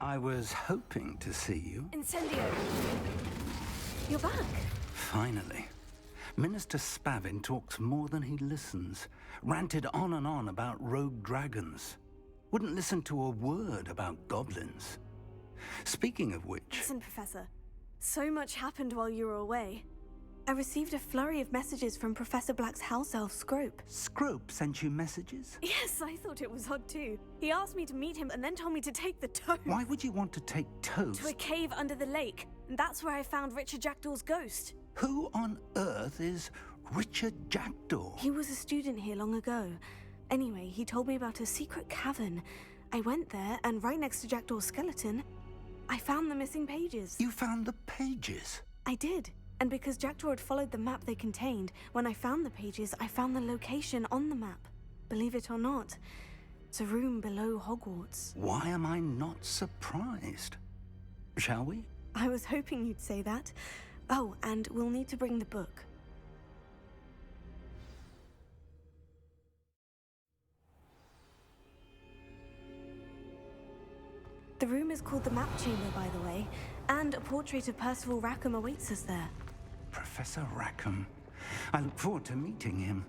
I was hoping to see you. Incendio! You're back. Finally. Minister Spavin talks more than he listens. Ranted on and on about rogue dragons. Wouldn't listen to a word about goblins. Speaking of which... Listen, Professor. So much happened while you were away. I received a flurry of messages from Professor Black's house elf, Scrope. Scrope sent you messages? Yes, I thought it was odd too. He asked me to meet him and then told me to take the toast. Why would you want to take toast? To a cave under the lake. And that's where I found Richard Jackdaw's ghost. Who on earth is Richard Jackdaw? He was a student here long ago. Anyway, he told me about a secret cavern. I went there, and right next to Jackdaw's skeleton, I found the missing pages. You found the pages? I did. And because Jackdaw had followed the map they contained, when I found the pages, I found the location on the map. Believe it or not, it's a room below Hogwarts. Why am I not surprised? Shall we? I was hoping you'd say that. Oh, and we'll need to bring the book. The room is called the Map Chamber, by the way, and a portrait of Percival Rackham awaits us there. Professor Rackham. I look forward to meeting him.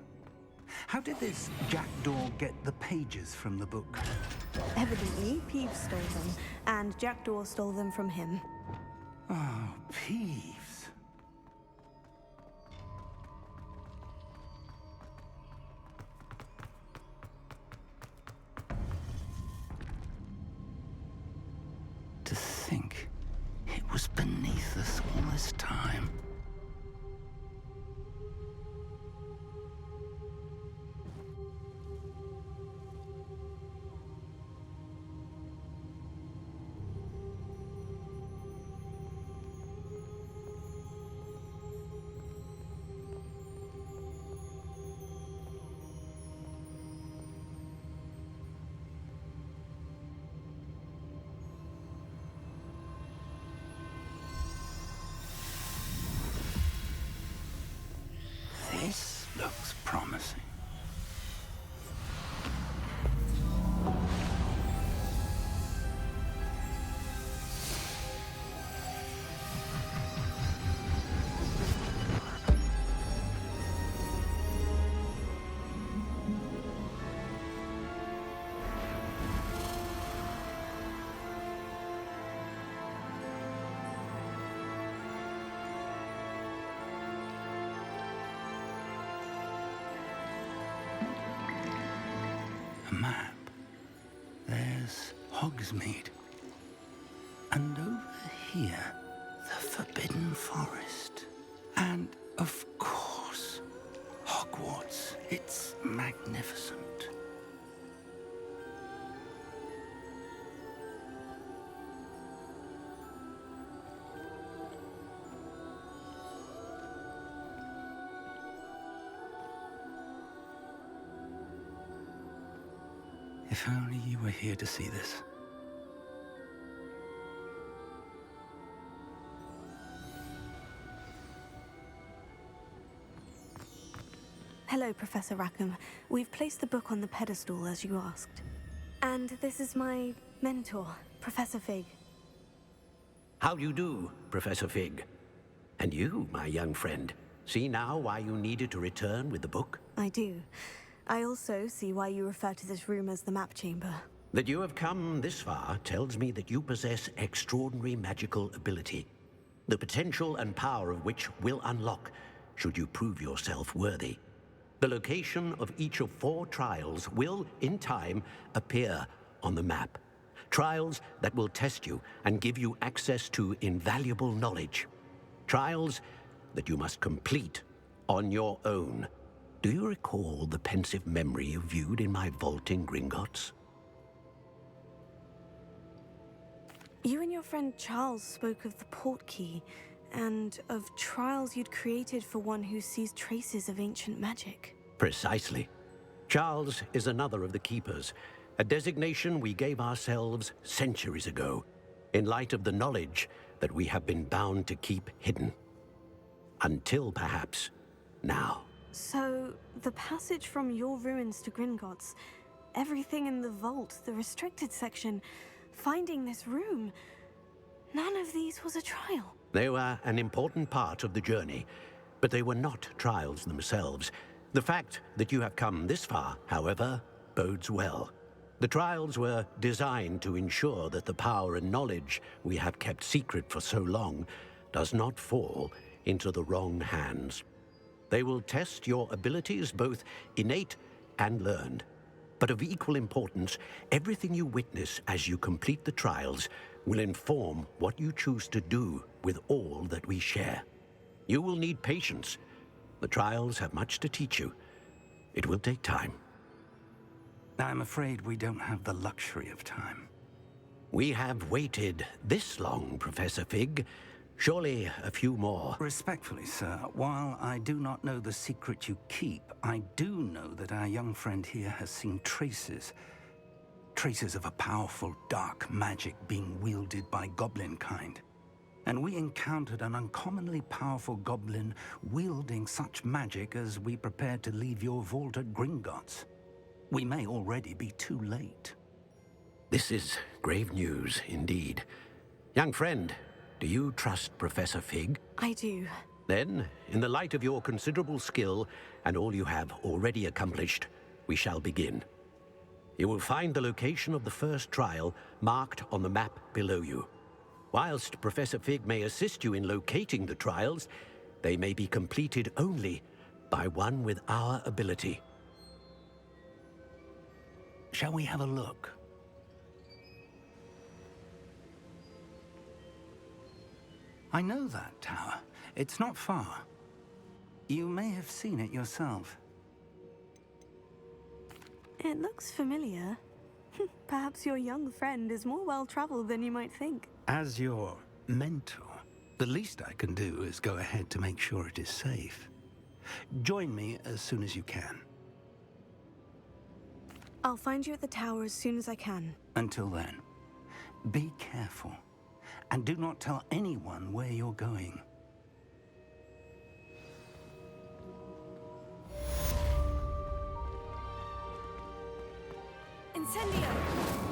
How did this Jackdaw get the pages from the book? Evidently, Peeves stole them, and Jackdaw stole them from him. Oh, Peeves. To think it was beneath us all this time. This looks promising. A map. There's Hogsmeade. And over here, the Forbidden Forest. And, of course, Hogwarts. It's magnificent. If only you were here to see this. Hello, Professor Rackham. We've placed the book on the pedestal, as you asked. And this is my mentor, Professor Fig. How do you do, Professor Fig? And you, my young friend, see now why you needed to return with the book? I do. I also see why you refer to this room as the Map Chamber. That you have come this far tells me that you possess extraordinary magical ability, the potential and power of which will unlock should you prove yourself worthy. The location of each of 4 trials will, in time, appear on the map. Trials that will test you and give you access to invaluable knowledge. Trials that you must complete on your own. Do you recall the pensive memory you viewed in my vault in Gringotts? You and your friend Charles spoke of the portkey, and of trials you'd created for one who sees traces of ancient magic. Precisely. Charles is another of the Keepers, a designation we gave ourselves centuries ago, in light of the knowledge that we have been bound to keep hidden. Until, perhaps, now. So, the passage from your ruins to Gringotts, everything in the vault, the restricted section, finding this room. None of these was a trial. They were an important part of the journey, but they were not trials themselves. The fact that you have come this far, however, bodes well. The trials were designed to ensure that the power and knowledge we have kept secret for so long does not fall into the wrong hands. They will test your abilities, both innate and learned. But of equal importance, everything you witness as you complete the trials will inform what you choose to do with all that we share. You will need patience. The trials have much to teach you. It will take time. I'm afraid we don't have the luxury of time. We have waited this long, Professor Fig. Surely a few more. Respectfully, sir, while I do not know the secret you keep, I do know that our young friend here has seen traces. Traces of a powerful dark magic being wielded by goblin kind. And we encountered an uncommonly powerful goblin wielding such magic as we prepared to leave your vault at Gringotts. We may already be too late. This is grave news indeed. Young friend, do you trust Professor Fig? I do. Then, in the light of your considerable skill and all you have already accomplished, we shall begin. You will find the location of the first trial marked on the map below you. Whilst Professor Fig may assist you in locating the trials, they may be completed only by one with our ability. Shall we have a look? I know that tower. It's not far. You may have seen it yourself. It looks familiar. Perhaps your young friend is more well-traveled than you might think. As your mentor, the least I can do is go ahead to make sure it is safe. Join me as soon as you can. I'll find you at the tower as soon as I can. Until then, be careful. And do not tell anyone where you're going. Incendio!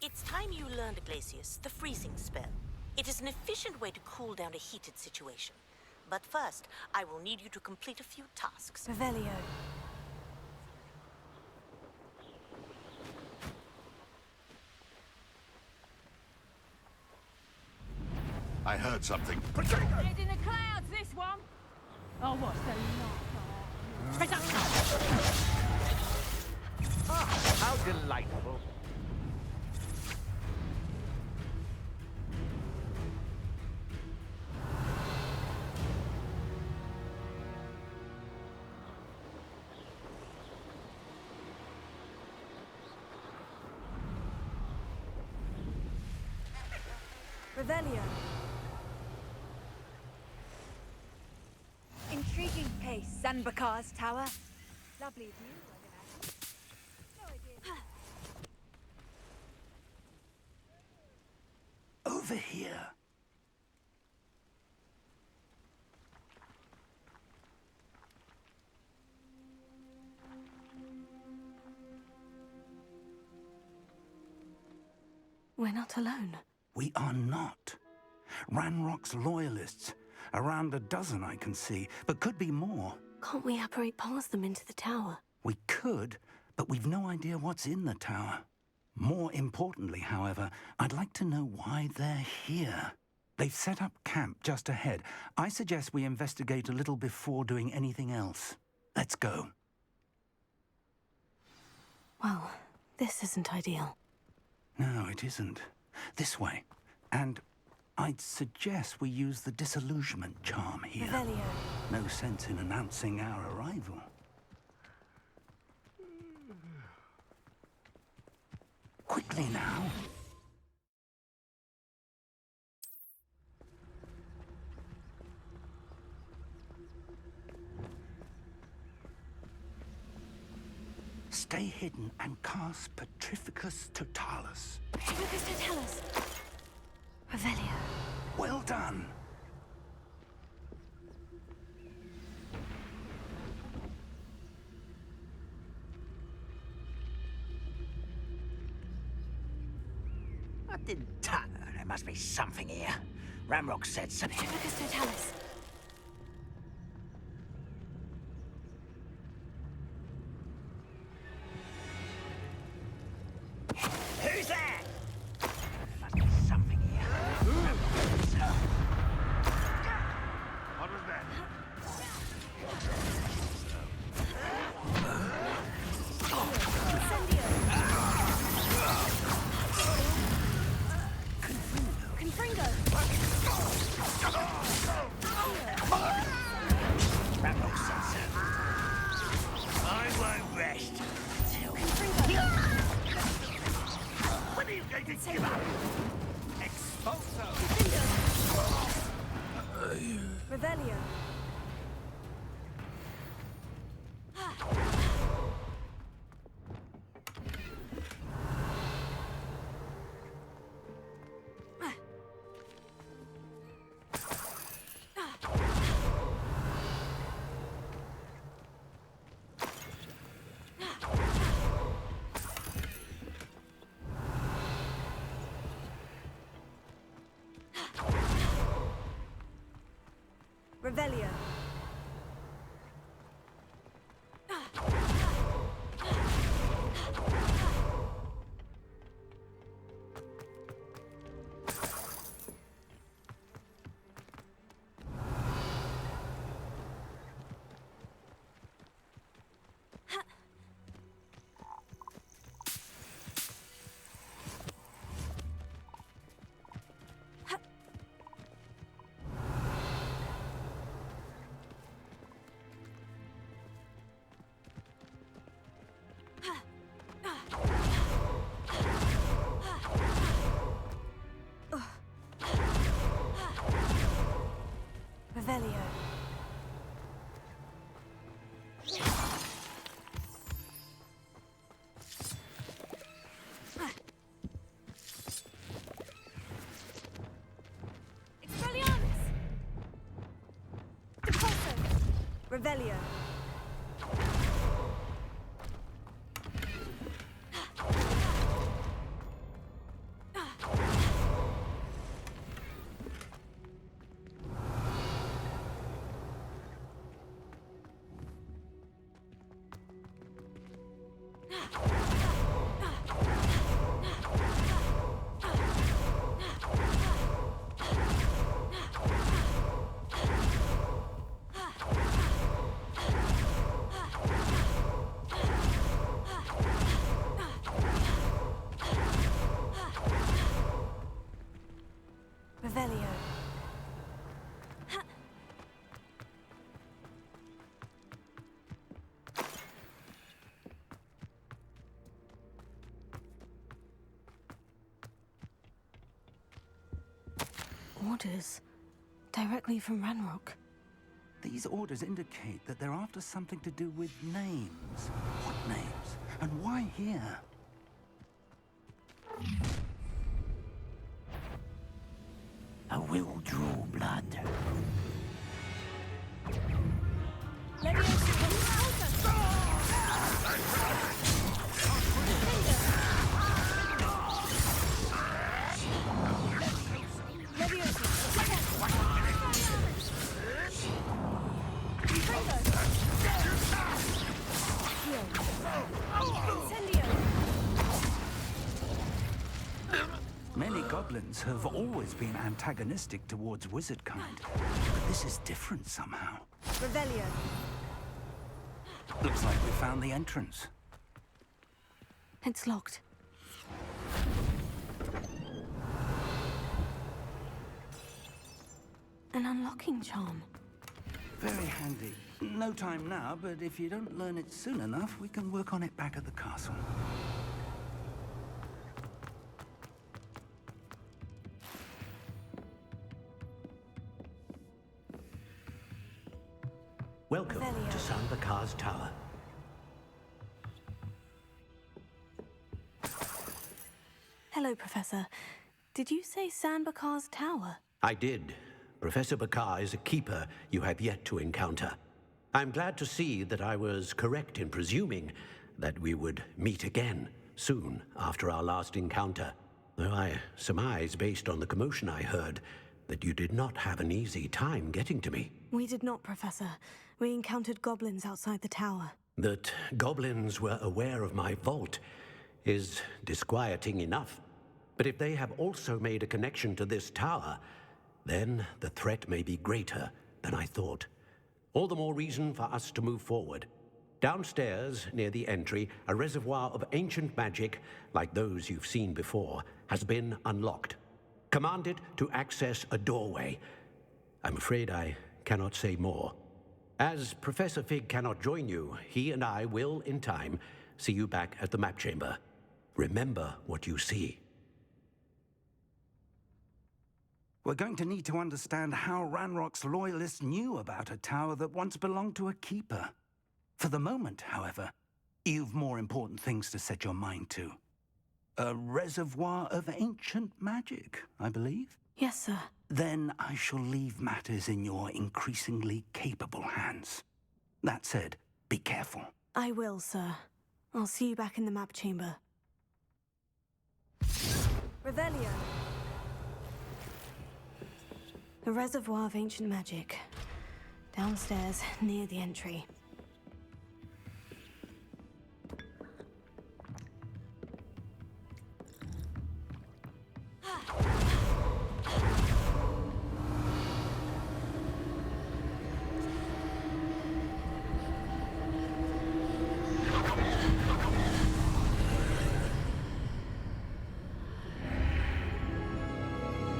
It's time you learned, Glacius, the freezing spell. It is an efficient way to cool down a heated situation. But first, I will need you to complete a few tasks. Revelio. I heard something. Head in the clouds, this one. Oh, what's the lot? How delightful. Revelio. Intriguing place, Sanbakar's tower. Lovely view, I'd imagine. No idea. Over here. We're not alone. We are not. Ranrock's loyalists. Around a dozen I can see, but could be more. Can't we apparate past them into the tower? We could, but we've no idea what's in the tower. More importantly, however, I'd like to know why they're here. They've set up camp just ahead. I suggest we investigate a little before doing anything else. Let's go. Well, this isn't ideal. No, it isn't. This way. And I'd suggest we use the disillusionment charm here. Revelio. No sense in announcing our arrival. Quickly now. Stay hidden and cast Petrificus Totalis. Petrificus Totalis. Revelio. Well done. I didn't touch. There must be something here. Ramrock said something. Petrificus Totalis. Who's there? There must be something here. What was that? Confringo. Ramrock said so. I won't rest till... Confringo. When are you going to give up? Expulso! Revelio. Revelio. Revelio. Expelliarmus! Depulso! Revelio. Revelio. Orders directly from Ranrock. These orders indicate that they're after something to do with names. What names? And why here? I will draw blood. Many goblins have always been antagonistic towards wizard kind, but this is different somehow. Revelio. Looks like we found the entrance. It's locked. An unlocking charm. Very handy. No time now, but if you don't learn it soon enough, we can work on it back at the castle. Welcome to Sanbakar's Tower. Hello, Professor. Did you say Sanbakar's Tower? I did. Professor Bakar is a keeper you have yet to encounter. I'm glad to see that I was correct in presuming that we would meet again soon after our last encounter. Though I surmise, based on the commotion I heard, that you did not have an easy time getting to me. We did not, Professor. We encountered goblins outside the tower. That goblins were aware of my vault is disquieting enough. But if they have also made a connection to this tower, then the threat may be greater than I thought. All the more reason for us to move forward. Downstairs, near the entry, a reservoir of ancient magic, like those you've seen before, has been unlocked. Command it to access a doorway. I'm afraid I cannot say more. As Professor Fig cannot join you, he and I will, in time, see you back at the map chamber. Remember what you see. We're going to need to understand how Ranrock's loyalists knew about a tower that once belonged to a keeper. For the moment, however, you've more important things to set your mind to. A reservoir of ancient magic, I believe? Yes, sir. Then I shall leave matters in your increasingly capable hands. That said, be careful. I will, sir. I'll see you back in the map chamber. Revelio. The reservoir of ancient magic. Downstairs, near the entry.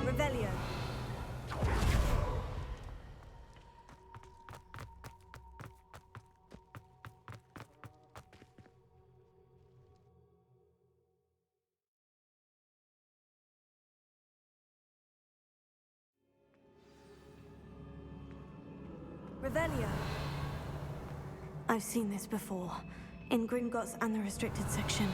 Revelio. Revelio. I've seen this before, in Gringotts and the restricted section.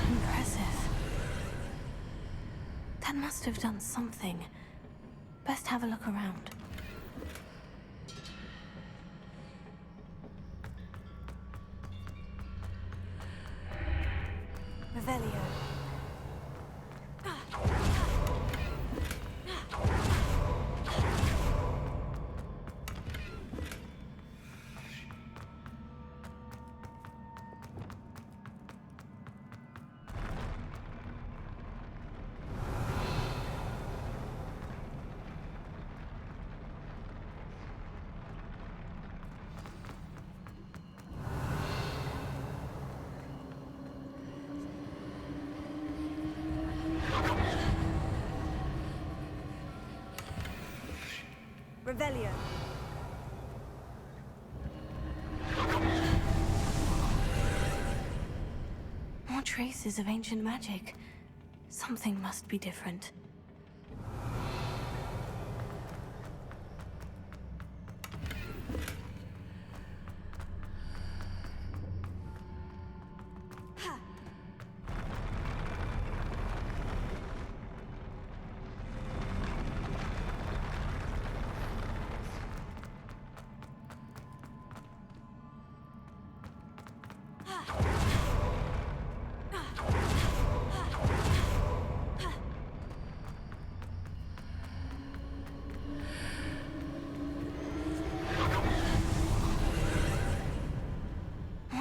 Impressive. That must have done something. Best have a look around. Revelio. Revelio. More traces of ancient magic. Something must be different.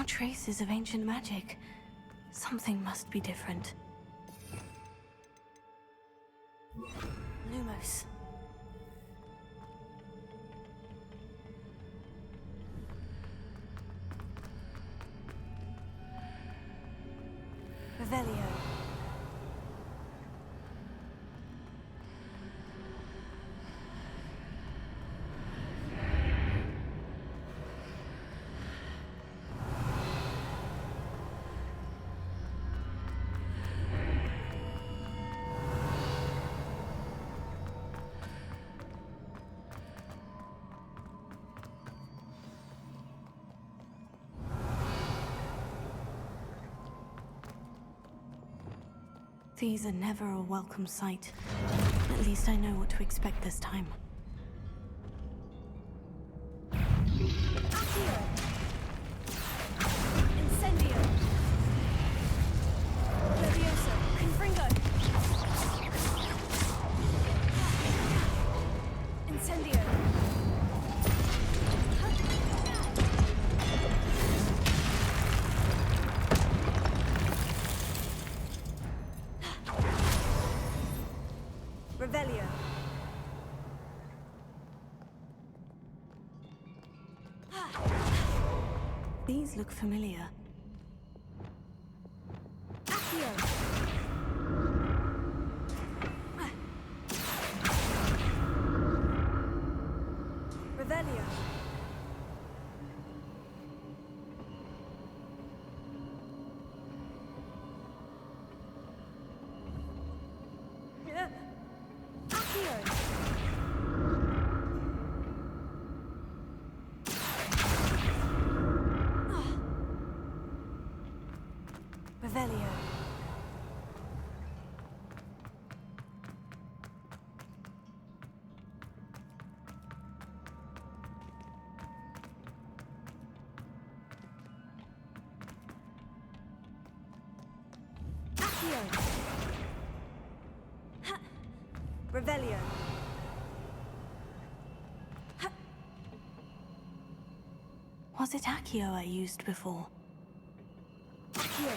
Traces of ancient magic. Something must be different. Lumos. Revelio. These are never a welcome sight. At least I know what to expect this time. Accio! Incendio! Levioso! Confringo! Incendio! Revelio. These look familiar. Accio. Revelio. Accio. Revelio. Accio. Revelio. Was it Accio I used before? Accio.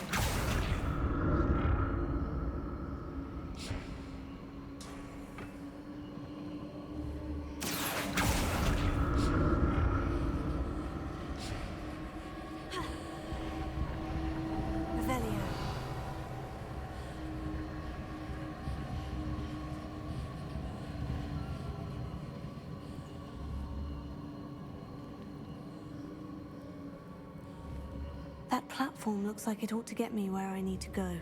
Revelio. That platform looks like it ought to get me where I need to go.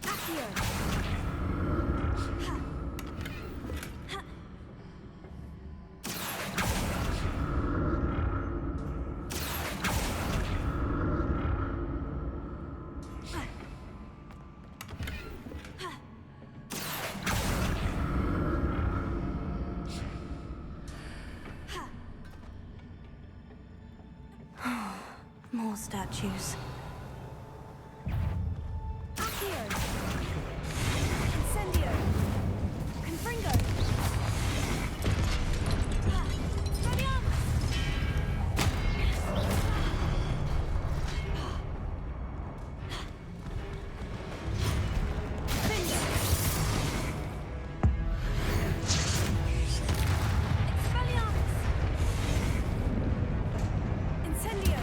Accio. More statues. Accio. Incendio. Confringo. Spelliarmus. Bingo. Expelliarmus. Incendio.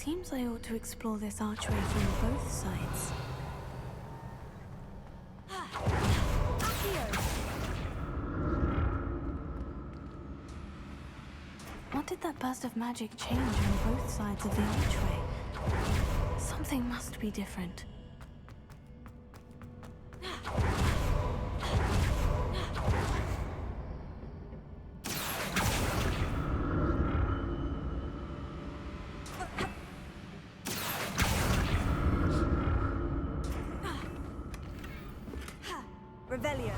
Seems I ought to explore this archway from both sides. What did that burst of magic change on both sides of the archway? Something must be different. Revelio.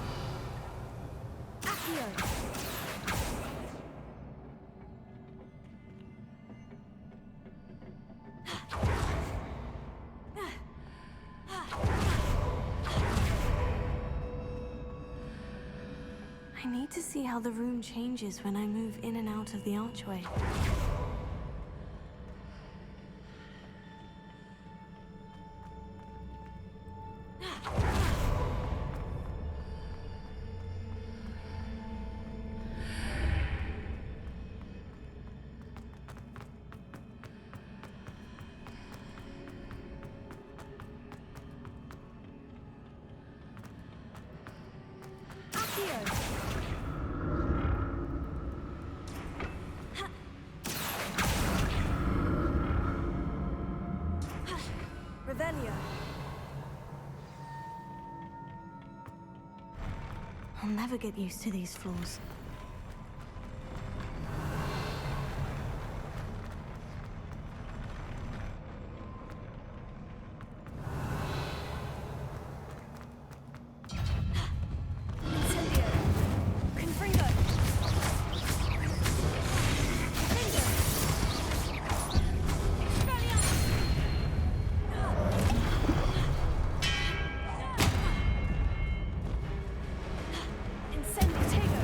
Accio. I need to see how the room changes when I move in and out of the archway. Revelio. I'll never get used to these floors. Incendio. Confringo. Confringo. Expelliarmus. Incendio.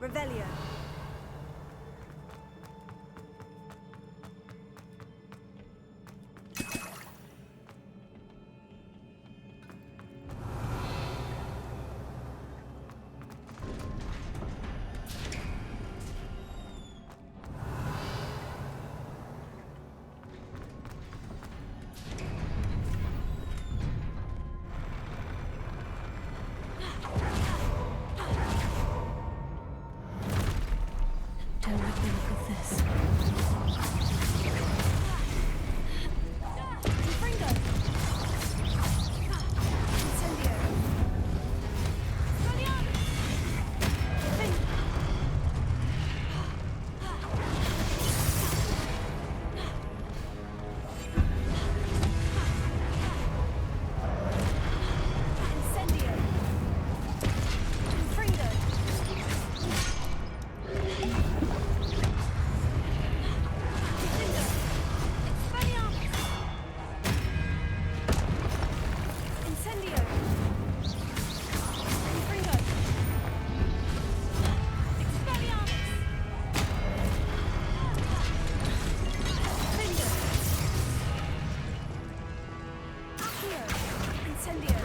Revelio. Don't let me look at this. Fringo. Incendio. Incendio. Fringo. Incendio! Fringo! Expelliarmus! Fringo! Accio! Incendio!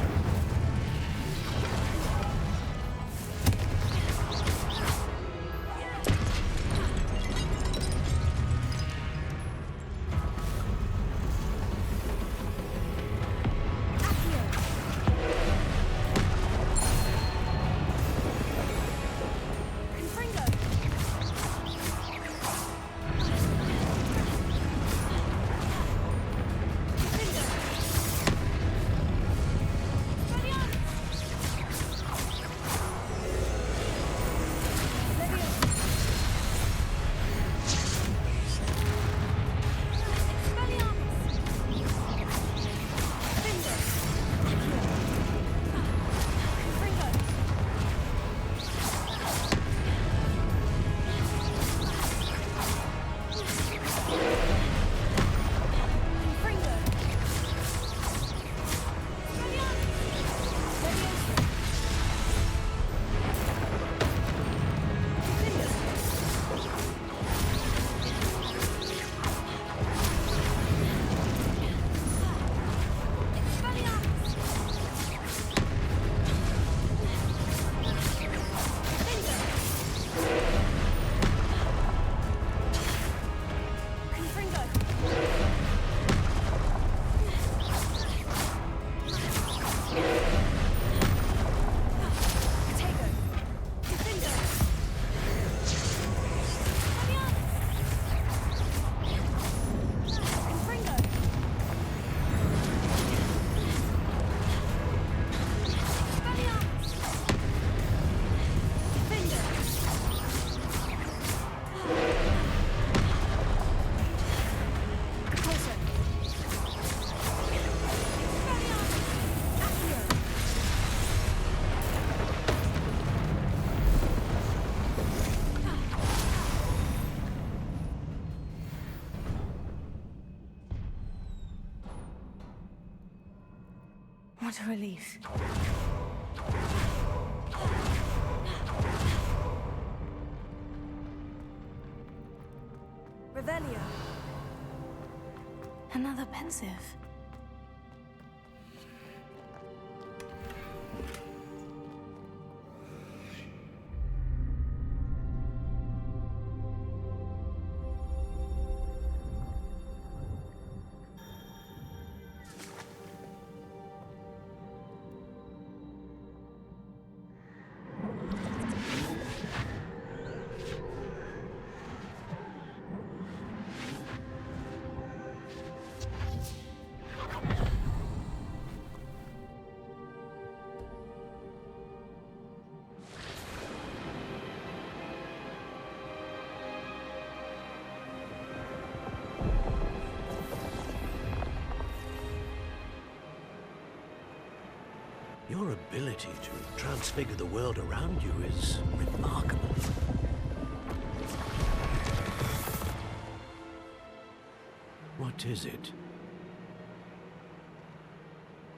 Confringo! Confringo! Expelliarmus! Leviosa! Expelliarmus! Confringo! Confringo! Confringo! Leviosa! Confringo! Expelliarmus! Confringo! Confringo! Protego! Confringo! Confringo! Expelliarmus! Confringo! Repulsor! Expelliarmus! Accio! What a relief. Revelio! Another pensive. Your ability to transfigure the world around you is remarkable. What is it?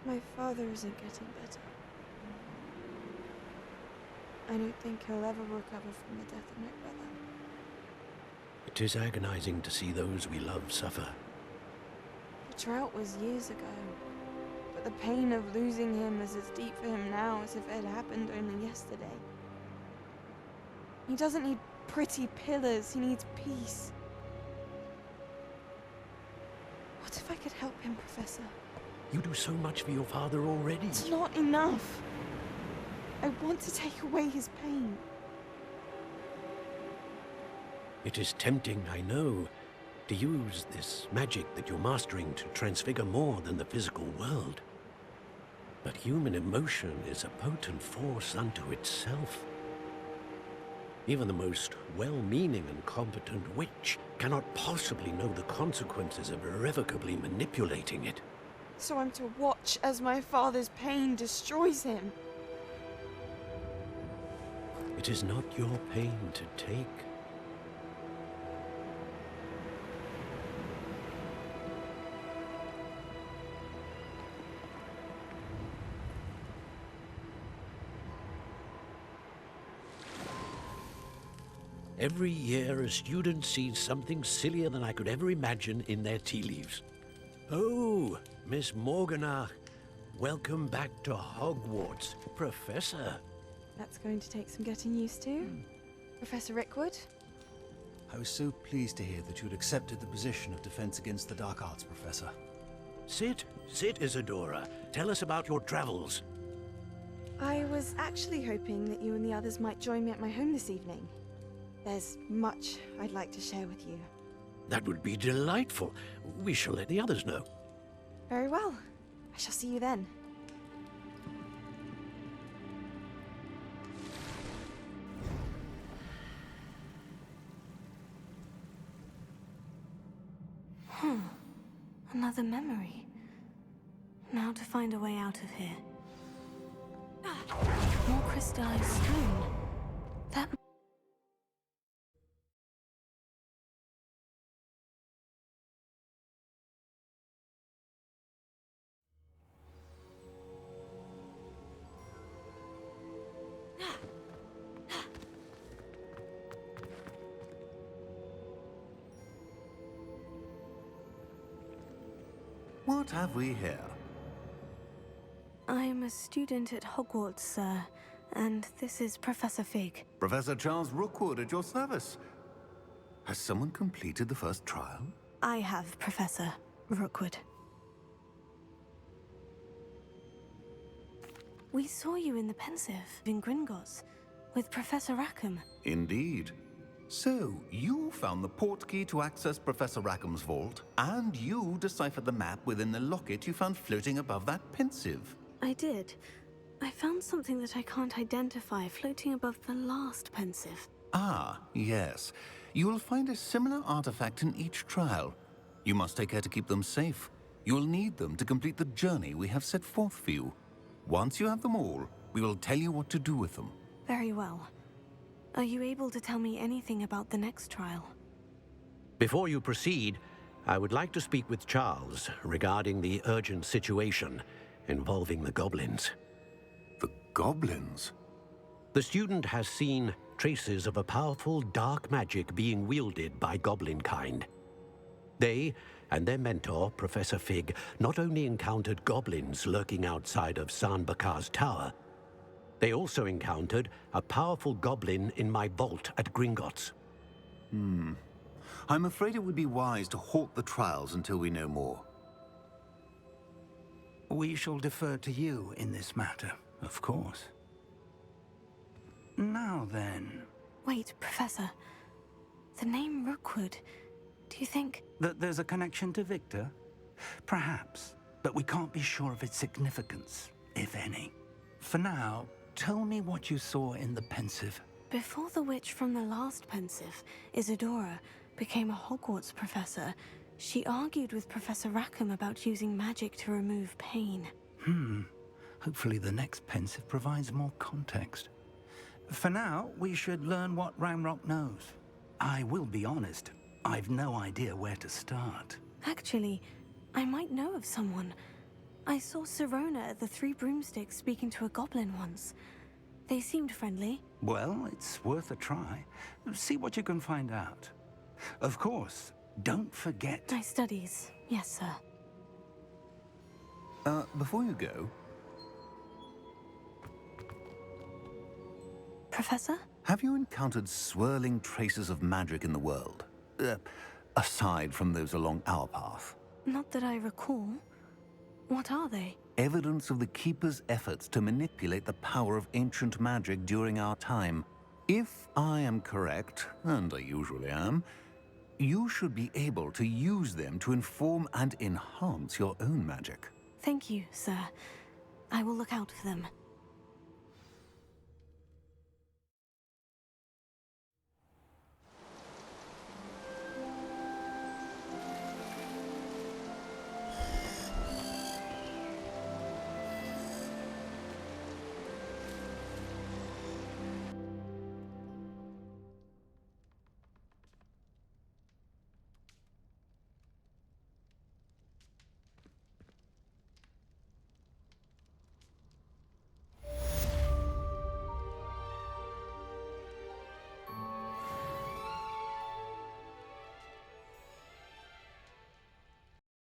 My father isn't getting better. I don't think he'll ever recover from the death of my brother. It is agonizing to see those we love suffer. The drought was years ago, but the pain of losing him is as deep for him now as if it had happened only yesterday. He doesn't need pretty pillars, he needs peace. What if I could help him, Professor? You do so much for your father already. It's not enough. I want to take away his pain. It is tempting, I know, to use this magic that you're mastering to transfigure more than the physical world. But human emotion is a potent force unto itself. Even the most well-meaning and competent witch cannot possibly know the consequences of irrevocably manipulating it. So I'm to watch as my father's pain destroys him. It is not your pain to take. Every year, a student sees something sillier than I could ever imagine in their tea leaves. Oh, Miss Morganach, welcome back to Hogwarts, Professor. That's going to take some getting used to. Professor Rickwood? I was so pleased to hear that you'd accepted the position of Defense Against the Dark Arts, Professor. Sit, Isadora. Tell us about your travels. I was actually hoping that you and the others might join me at my home this evening. There's much I'd like to share with you. That would be delightful. We shall let the others know. Very well. I shall see you then. Another memory. Now to find a way out of here. More crystallized stone. That... What have we here? I'm a student at Hogwarts, sir, and this is Professor Fig. Professor Charles Rookwood at your service. Has someone completed the first trial? I have, Professor Rookwood. We saw you in the Pensive in Gringotts with Professor Rackham. Indeed. So, you found the portkey to access Professor Rackham's vault, and you deciphered the map within the locket you found floating above that Pensive. I did. I found something that I can't identify floating above the last Pensive. Ah, yes. You will find a similar artifact in each trial. You must take care to keep them safe. You will need them to complete the journey we have set forth for you. Once you have them all, we will tell you what to do with them. Very well. Are you able to tell me anything about the next trial? Before you proceed, I would like to speak with Charles regarding the urgent situation involving the goblins. The goblins? The student has seen traces of a powerful dark magic being wielded by goblin kind. They and their mentor, Professor Fig, not only encountered goblins lurking outside of Sanbakar's tower, they also encountered a powerful goblin in my vault at Gringotts. I'm afraid it would be wise to halt the trials until we know more. We shall defer to you in this matter, of course. Now then... Wait, Professor. The name Rookwood. Do you think... That there's a connection to Victor? Perhaps, but we can't be sure of its significance, if any. For now, tell me what you saw in the Pensive. Before the witch from the last Pensive, Isadora, became a Hogwarts professor, she argued with Professor Rackham about using magic to remove pain. Hopefully the next Pensive provides more context. For now, we should learn what Ramrock knows. I will be honest, I've no idea where to start. Actually, I might know of someone. I saw Sirona at the Three Broomsticks speaking to a goblin once. They seemed friendly. Well, it's worth a try. See what you can find out. Of course, don't forget... My studies. Yes, sir. Before you go, Professor? have you encountered swirling traces of magic in the world? Aside from those along our path. Not that I recall. What are they? Evidence of the Keeper's efforts to manipulate the power of ancient magic during our time. If I am correct, and I usually am, you should be able to use them to inform and enhance your own magic. Thank you, sir. I will look out for them.